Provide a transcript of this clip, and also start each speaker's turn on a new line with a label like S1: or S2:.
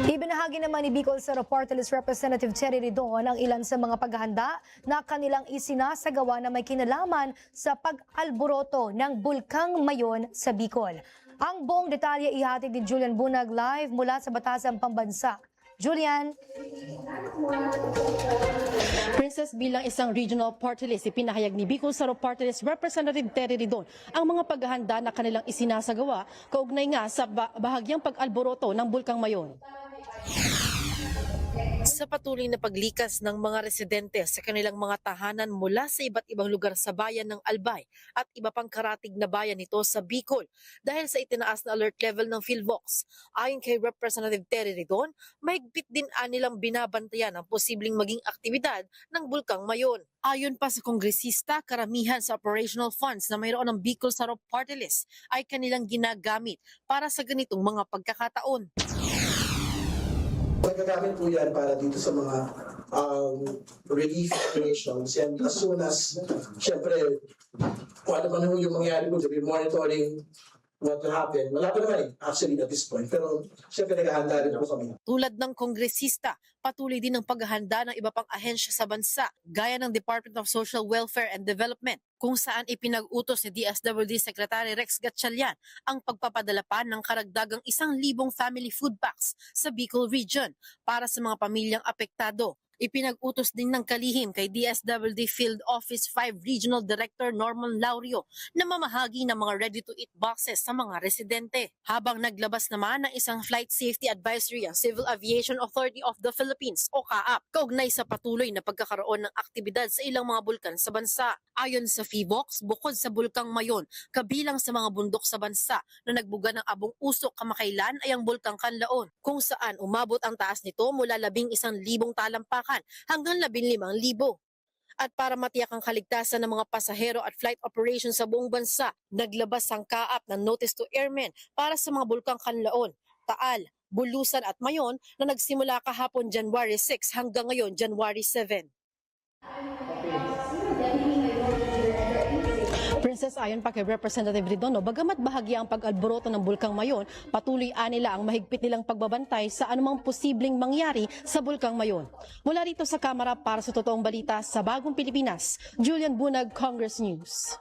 S1: Ibinahagi naman ni Bicol Saro Party List Representative Cherry Ridon ang ilan sa mga paghahanda na kanilang isinasagawa na may kinalaman sa pag-alboroto ng Bulkang Mayon sa Bicol. Ang buong detalye ihatid ni Julian Bunag live mula sa Batasang Pambansa. Julian.
S2: Princess, bilang isang regional party list, ipinahayag ni Bicol Saro Party List Representative Terry Ridon ang mga paghahanda na kanilang isinasagawa kaugnay nga sa bahagyang pag-alboroto ng Bulkang Mayon. Sa patuloy na paglikas ng mga residente sa kanilang mga tahanan mula sa iba't ibang lugar sa bayan ng Albay at iba pang karatig na bayan nito sa Bicol dahil sa itinaas na alert level ng PhilVox. Ayon kay Representative Terry Ridon, mahigpit din nilang binabantayan ang posibleng maging aktibidad ng Bulkang Mayon. Ayon pa sa kongresista, karamihan sa operational funds na mayroon ng Bicol Saro Party List ay kanilang ginagamit para sa ganitong mga pagkakataon.
S3: Nagagamit po yan para dito sa mga relief operations. And as soon as, syempre, kung ano man yung mangyari po, sabi monitoring what will happen. Wala pa naman actually at this point. Pero syempre naghahanda rin po kami.
S2: Tulad ng kongresista, patuloy din ang paghahanda ng iba pang ahensya sa bansa, gaya ng Department of Social Welfare and Development, kung saan ipinag-utos ni DSWD Secretary Rex Gatchalian ang pagpapadala pa ng karagdagang 1,000 family food packs sa Bicol Region para sa mga pamilyang apektado. Ipinag-utos din ng kalihim kay DSWD Field Office 5 Regional Director Norman Laurio na mamahagi ng mga ready-to-eat boxes sa mga residente. Habang naglabas naman ng isang flight safety advisory ang Civil Aviation Authority of the Philippines o CAAP kaugnay sa patuloy na pagkakaroon ng aktibidad sa ilang mga bulkan sa bansa. Ayon sa PhilVox, bukod sa Bulkang Mayon, kabilang sa mga bundok sa bansa na nagbuga ng abong usok kamakailan ay ang Bulkang Kanlaon, kung saan umabot ang taas nito mula 11,000 talampakan hanggang 15,000. At para matiyak ang kaligtasan ng mga pasahero at flight operations sa buong bansa, naglabas ang CAAP ng Notice to Airmen para sa mga Bulkang Kanlaon, Taal, Bulusan at Mayon na nagsimula kahapon January 6 hanggang ngayon January 7. Princess, ayon pa kay Representative Ridon, bagamat bahagya ang pag-alboroto ng Bulkang Mayon, patuloy nila ang mahigpit nilang pagbabantay sa anumang posibleng mangyari sa Bulkang Mayon. Mula rito sa Kamara para sa Totoong Balita sa Bagong Pilipinas, Julian Bunag, Congress News.